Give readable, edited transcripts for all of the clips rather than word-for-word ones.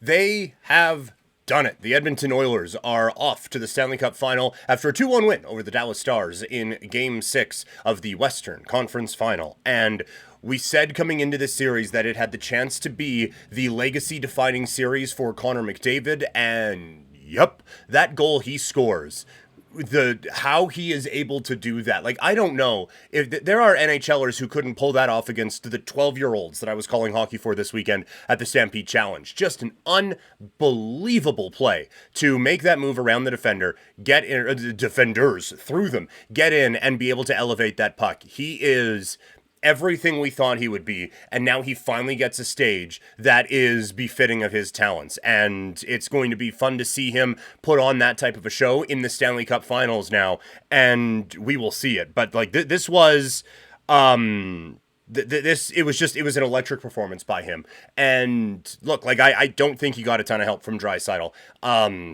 they have done it. The Edmonton Oilers are off to the Stanley Cup Final after a 2-1 win over the Dallas Stars in Game 6 of the Western Conference Final. And we said coming into this series that it had the chance to be the legacy-defining series for Connor McDavid, and yep, that goal he scores, how he is able to do that. Like, I don't know if there are NHLers who couldn't pull that off against the 12-year-olds that I was calling hockey for this weekend at the Stampede Challenge. Just an unbelievable play to make that move around the defender, get in, the defenders through them, get in and be able to elevate that puck. He is everything we thought he would be, and now he finally gets a stage that is befitting of his talents, and it's going to be fun to see him put on that type of a show in the Stanley Cup Finals now, and we will see it. But like this was it was an electric performance by him. And look, like I don't think he got a ton of help from Draisaitl.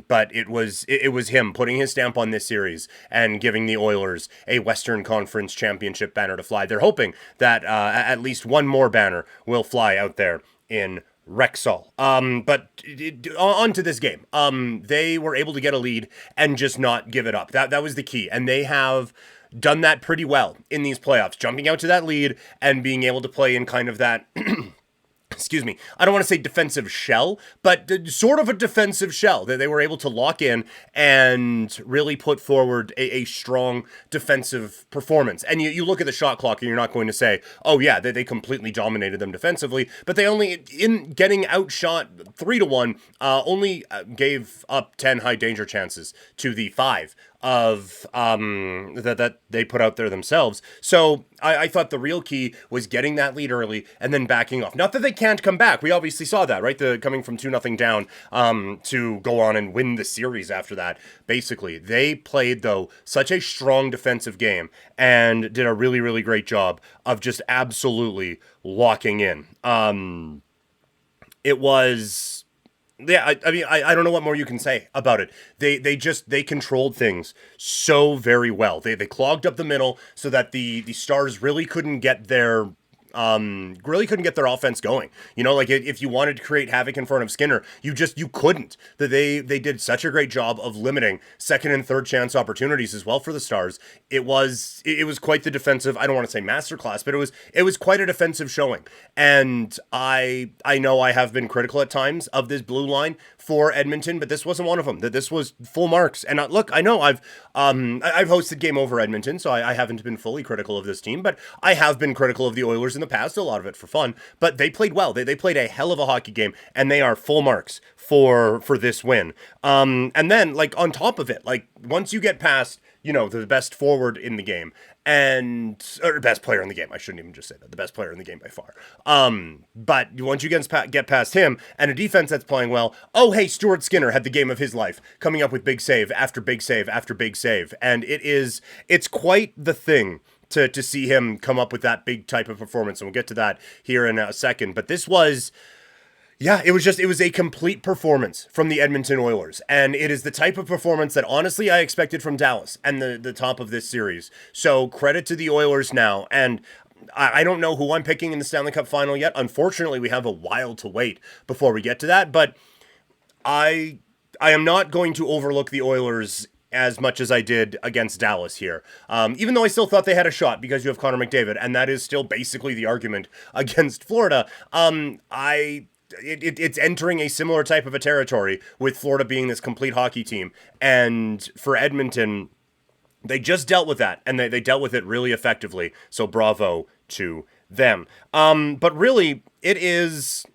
But it was him putting his stamp on this series and giving the Oilers a Western Conference Championship banner to fly. They're hoping that at least one more banner will fly out there in Rexall. But on to this game. They were able to get a lead and just not give it up. That was the key. And they have done that pretty well in these playoffs, jumping out to that lead and being able to play in kind of that excuse me, I don't want to say defensive shell, but sort of a defensive shell that they were able to lock in and really put forward a strong defensive performance. And you look at the shot clock and you're not going to say, oh yeah, they completely dominated them defensively, but they only, in getting outshot 3-1, only gave up 10 high danger chances to the 5 of that they put out there themselves. So I thought the real key was getting that lead early and then backing off. Not that they can't come back. We obviously saw that, right? Coming from 2-0 down to go on and win the series after that. Basically, they played, though, such a strong defensive game and did a really, really great job of just absolutely locking in. It was... Yeah, I mean, I don't know what more you can say about it. They controlled things so very well. They clogged up the middle so that the Stars really couldn't get their offense going. You know, like if you wanted to create havoc in front of Skinner, you couldn't. That they did such a great job of limiting second and third chance opportunities as well for the Stars. It was quite the defensive, I don't want to say masterclass, but it was quite a defensive showing. And I know I have been critical at times of this blue line for Edmonton, but this wasn't one of them. That this was full marks. And look, I know I've hosted Game Over Edmonton, so I haven't been fully critical of this team, but I have been critical of the Oilers in the past, a lot of it for fun, but they played well. They played a hell of a hockey game, and they are full marks for this win. And then, like, on top of it, like, once you get past, you know, the best forward in the game, or best player in the game, I shouldn't even just say that, the best player in the game by far. But once you get past him, and a defense that's playing well, oh, hey, Stuart Skinner had the game of his life, coming up with big save after big save after big save, and it's quite the thing to see him come up with that big type of performance, and we'll get to that here in a second. But this was... yeah, it was a complete performance from the Edmonton Oilers, and it is the type of performance that honestly I expected from Dallas and the top of this series. So credit to the Oilers now, and I don't know who I'm picking in the Stanley Cup Final yet. Unfortunately, we have a while to wait before we get to that, but I am not going to overlook the Oilers as much as I did against Dallas here. Even though I still thought they had a shot because you have Connor McDavid, and that is still basically the argument against Florida. It's entering a similar type of a territory with Florida being this complete hockey team. And for Edmonton, they just dealt with that, and they dealt with it really effectively. So bravo to them. But really, it's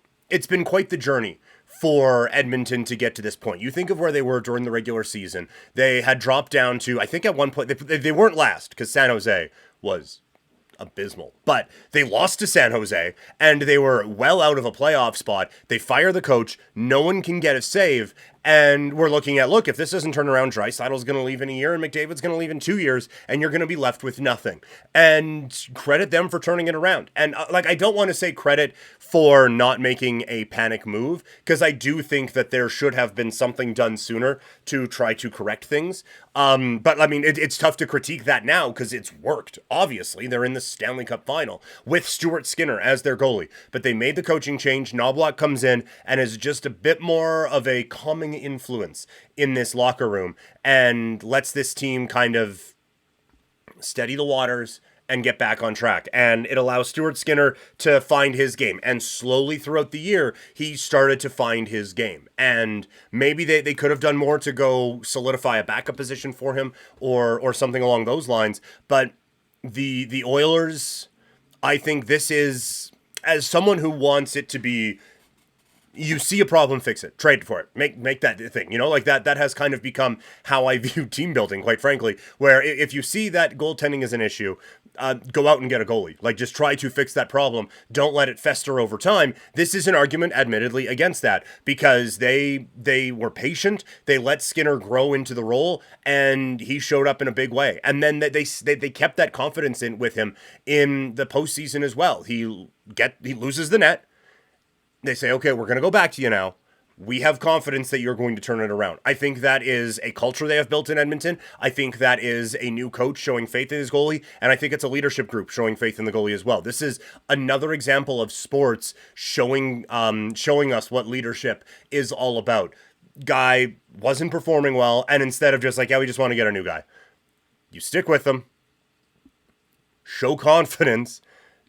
been quite the journey for Edmonton to get to this point. You think of where they were during the regular season. They had dropped down to, I think at one point, they weren't last because San Jose was abysmal, but they lost to San Jose and they were well out of a playoff spot. They fire the coach, no one can get a save, And we're looking at, look, if this doesn't turn around, Draisaitl's going to leave in a year and McDavid's going to leave in 2 years, and you're going to be left with nothing. And credit them for turning it around. And I don't want to say credit for not making a panic move, because I do think that there should have been something done sooner to try to correct things. But I mean, it's tough to critique that now because it's worked. Obviously, they're in the Stanley Cup Final with Stuart Skinner as their goalie. But they made the coaching change. Knobloch comes in and is just a bit more of a calming influence in this locker room and lets this team kind of steady the waters and get back on track. And it allows Stuart Skinner to find his game. And slowly throughout the year, he started to find his game. And maybe they could have done more to go solidify a backup position for him or something along those lines. But the Oilers, I think this is, as someone who wants it to be, you see a problem, fix it, trade for it, make that thing, like that has kind of become how I view team building, quite frankly, where if you see that goaltending is an issue, go out and get a goalie. Like, just try to fix that problem. Don't let it fester over time. This is an argument, admittedly, against that, because they were patient. They let Skinner grow into the role, and he showed up in a big way. And then they kept that confidence in with him in the postseason as well. He loses the net. They say, okay, we're going to go back to you now. We have confidence that you're going to turn it around. I think that is a culture they have built in Edmonton. I think that is a new coach showing faith in his goalie. And I think it's a leadership group showing faith in the goalie as well. This is another example of sports showing us what leadership is all about. Guy wasn't performing well. And instead of just like, yeah, we just want to get a new guy, you stick with them, show confidence,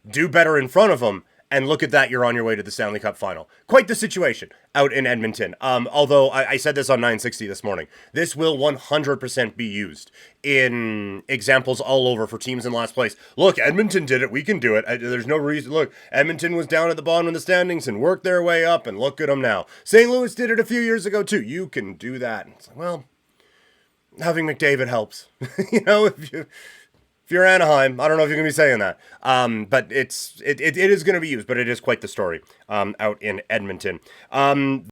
do better in front of them. And look at that, you're on your way to the Stanley Cup Final. Quite the situation out in Edmonton. Although I said this on 960 this morning, this will 100% be used in examples all over for teams in last place. Look, Edmonton did it. We can do it. There's no reason. Look, Edmonton was down at the bottom of the standings and worked their way up, and look at them now. St. Louis did it a few years ago too. You can do that. It's like, well, having McDavid helps. If you're Anaheim, I don't know if you're going to be saying that. But it is going to be used, but it is quite the story out in Edmonton.